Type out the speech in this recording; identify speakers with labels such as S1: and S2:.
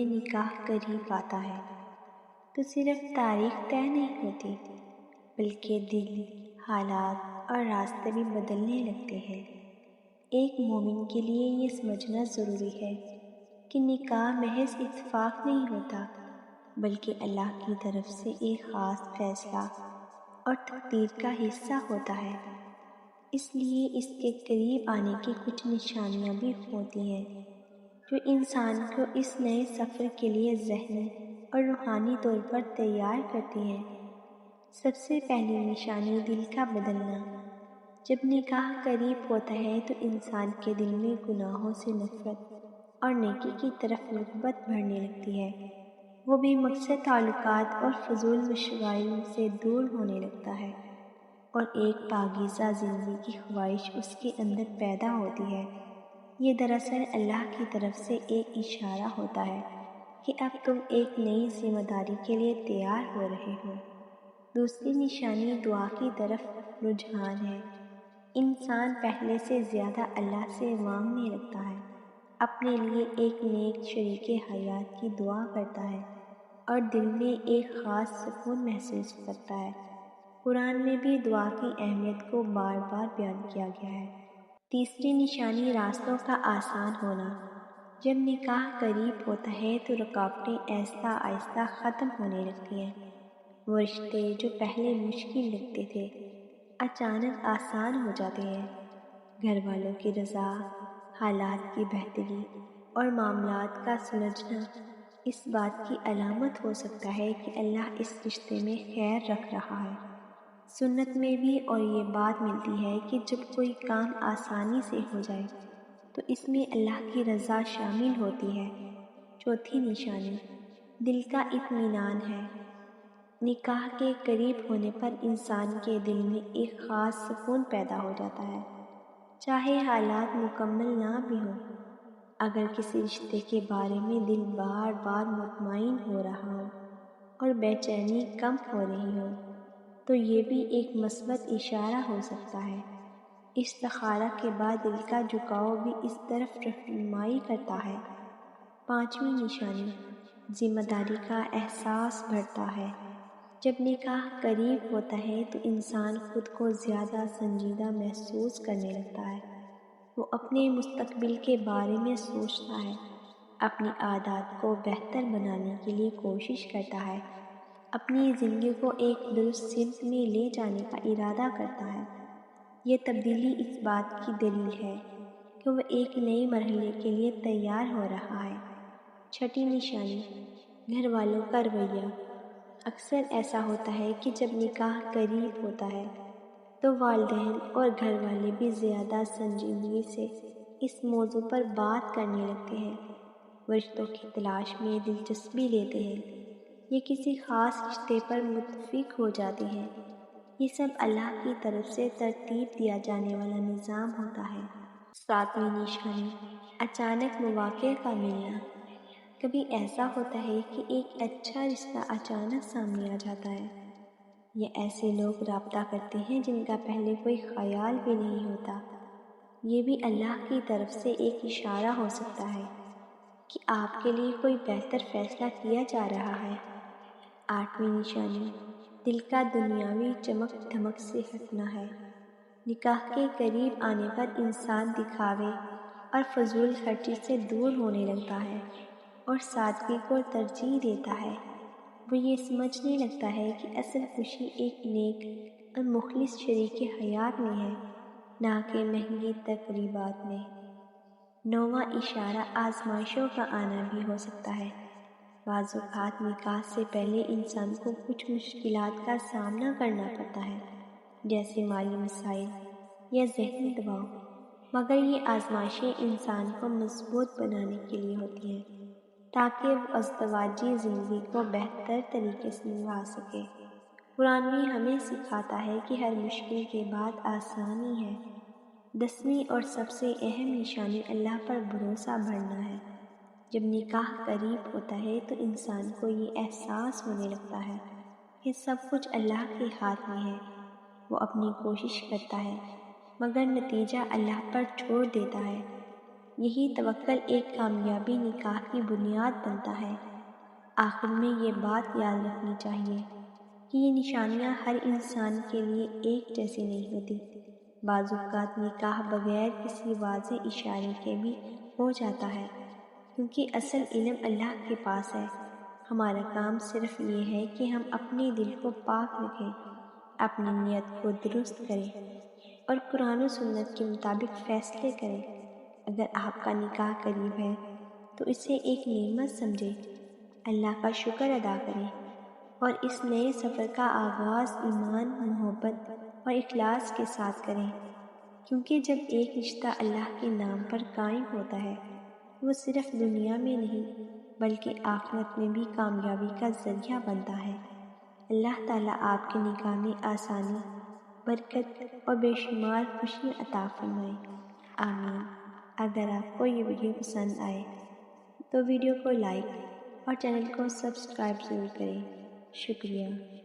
S1: نکاح قریب آتا ہے تو صرف تاریخ طے نہیں ہوتی بلکہ دل، حالات اور راستے بھی بدلنے لگتے ہیں۔ ایک مومن کے لیے یہ سمجھنا ضروری ہے کہ نکاح محض اتفاق نہیں ہوتا بلکہ اللہ کی طرف سے ایک خاص فیصلہ اور تقدیر کا حصہ ہوتا ہے۔ اس لیے اس کے قریب آنے کی کچھ نشانیاں بھی ہوتی ہیں جو انسان کو اس نئے سفر کے لیے ذہنی اور روحانی طور پر تیار کرتی ہیں۔ سب سے پہلی نشانی دل کا بدلنا۔ جب نکاح قریب ہوتا ہے تو انسان کے دل میں گناہوں سے نفرت اور نیکی کی طرف رغبت بڑھنے لگتی ہے۔ وہ بھی مقصد تعلقات اور فضول مشاغل سے دور ہونے لگتا ہے اور ایک پاکیزہ زندگی کی خواہش اس کے اندر پیدا ہوتی ہے۔ یہ دراصل اللہ کی طرف سے ایک اشارہ ہوتا ہے کہ اب تم ایک نئی ذمہ داری کے لیے تیار ہو رہے ہو۔ دوسری نشانی دعا کی طرف رجحان ہے۔ انسان پہلے سے زیادہ اللہ سے مانگنے لگتا ہے، اپنے لیے ایک نیک شریک حیات کی دعا کرتا ہے اور دل میں ایک خاص سکون محسوس کرتا ہے۔ قرآن میں بھی دعا کی اہمیت کو بار بار بیان کیا گیا ہے۔ تیسری نشانی راستوں کا آسان ہونا۔ جب نکاح قریب ہوتا ہے تو رکاوٹیں آہستہ آہستہ ختم ہونے لگتی ہیں۔ وہ رشتے جو پہلے مشکل لگتے تھے اچانک آسان ہو جاتے ہیں۔ گھر والوں کی رضا، حالات کی بہتری اور معاملات کا سلجھنا اس بات کی علامت ہو سکتا ہے کہ اللہ اس رشتے میں خیر رکھ رہا ہے۔ سنت میں بھی اور یہ بات ملتی ہے کہ جب کوئی کام آسانی سے ہو جائے تو اس میں اللہ کی رضا شامل ہوتی ہے۔ چوتھی نشانی دل کا اطمینان ہے۔ نکاح کے قریب ہونے پر انسان کے دل میں ایک خاص سکون پیدا ہو جاتا ہے، چاہے حالات مکمل نہ بھی ہوں۔ اگر کسی رشتے کے بارے میں دل بار بار مطمئن ہو رہا ہو اور بے چینی کم ہو رہی ہو تو یہ بھی ایک مثبت اشارہ ہو سکتا ہے۔ استخارہ کے بعد دل کا جھکاؤ بھی اس طرف رہنمائی کرتا ہے۔ پانچویں نشانی ذمہ داری کا احساس بڑھتا ہے۔ جب نکاح قریب ہوتا ہے تو انسان خود کو زیادہ سنجیدہ محسوس کرنے لگتا ہے۔ وہ اپنے مستقبل کے بارے میں سوچتا ہے، اپنی عادات کو بہتر بنانے کے لیے کوشش کرتا ہے، اپنی زندگی کو ایک درست سمت میں لے جانے کا ارادہ کرتا ہے۔ یہ تبدیلی اس بات کی دلیل ہے کہ وہ ایک نئے مرحلے کے لیے تیار ہو رہا ہے۔ چھٹی نشانی گھر والوں کا رویہ۔ اکثر ایسا ہوتا ہے کہ جب نکاح قریب ہوتا ہے تو والدین اور گھر والے بھی زیادہ سنجیدگی سے اس موضوع پر بات کرنے لگتے ہیں۔ وہ رشتوں کی تلاش میں دلچسپی لیتے ہیں یا کسی خاص رشتے پر متفق ہو جاتے ہیں۔ یہ سب اللہ کی طرف سے ترتیب دیا جانے والا نظام ہوتا ہے۔ ساتویں نشانی اچانک مواقع کا ملنا۔ کبھی ایسا ہوتا ہے کہ ایک اچھا رشتہ اچانک سامنے آ جاتا ہے یا ایسے لوگ رابطہ کرتے ہیں جن کا پہلے کوئی خیال بھی نہیں ہوتا۔ یہ بھی اللہ کی طرف سے ایک اشارہ ہو سکتا ہے کہ آپ کے لیے کوئی بہتر فیصلہ کیا جا رہا ہے۔ آٹھویں نشانی دل کا دنیاوی چمک دھمک سے ہٹنا ہے۔ نکاح کے قریب آنے پر انسان دکھاوے اور فضول خرچی سے دور ہونے لگتا ہے اور سادگی کو ترجیح دیتا ہے۔ وہ یہ سمجھنے لگتا ہے کہ اصل خوشی ایک نیک اور مخلص شریک حیات میں ہے، نہ کہ مہنگی تقریبات میں۔ نوواں اشارہ آزمائشوں کا آنا بھی ہو سکتا ہے۔ بعض اوقات نکاح سے پہلے انسان کو کچھ مشکلات کا سامنا کرنا پڑتا ہے، جیسے مالی مسائل یا ذہنی دباؤ، مگر یہ آزمائشیں انسان کو مضبوط بنانے کے لیے ہوتی ہیں تاکہ وہ ازدواجی زندگی کو بہتر طریقے سے نبھا سکے۔ قرآن بھی ہمیں سکھاتا ہے کہ ہر مشکل کے بعد آسانی ہے۔ 10ویں اور سب سے اہم نشانی اللہ پر بھروسہ بڑھنا ہے۔ جب نکاح قریب ہوتا ہے تو انسان کو یہ احساس ہونے لگتا ہے کہ سب کچھ اللہ کے ہاتھ میں ہے۔ وہ اپنی کوشش کرتا ہے مگر نتیجہ اللہ پر چھوڑ دیتا ہے۔ یہی توکل ایک کامیابی نکاح کی بنیاد بنتا ہے۔ آخر میں یہ بات یاد رکھنی چاہیے کہ یہ نشانیاں ہر انسان کے لیے ایک جیسی نہیں ہوتی۔ بعض اوقات نکاح بغیر کسی واضح اشارے کے بھی ہو جاتا ہے، کیونکہ اصل علم اللہ کے پاس ہے۔ ہمارا کام صرف یہ ہے کہ ہم اپنے دل کو پاک رکھیں، اپنی نیت کو درست کریں اور قرآن و سنت کے مطابق فیصلے کریں۔ اگر آپ کا نکاح قریب ہے تو اسے ایک نعمت سمجھیں، اللہ کا شکر ادا کریں اور اس نئے سفر کا آغاز ایمان، محبت اور اخلاص کے ساتھ کریں، کیونکہ جب ایک رشتہ اللہ کے نام پر قائم ہوتا ہے وہ صرف دنیا میں نہیں بلکہ آخرت میں بھی کامیابی کا ذریعہ بنتا ہے۔ اللہ تعالیٰ آپ کے نکاح میں آسانی، برکت اور بے شمار خوشیاں عطا فرمائے، آمین۔ اگر آپ کو یہ ویڈیو پسند آئے تو ویڈیو کو لائک اور چینل کو سبسکرائب ضرور کریں۔ شکریہ۔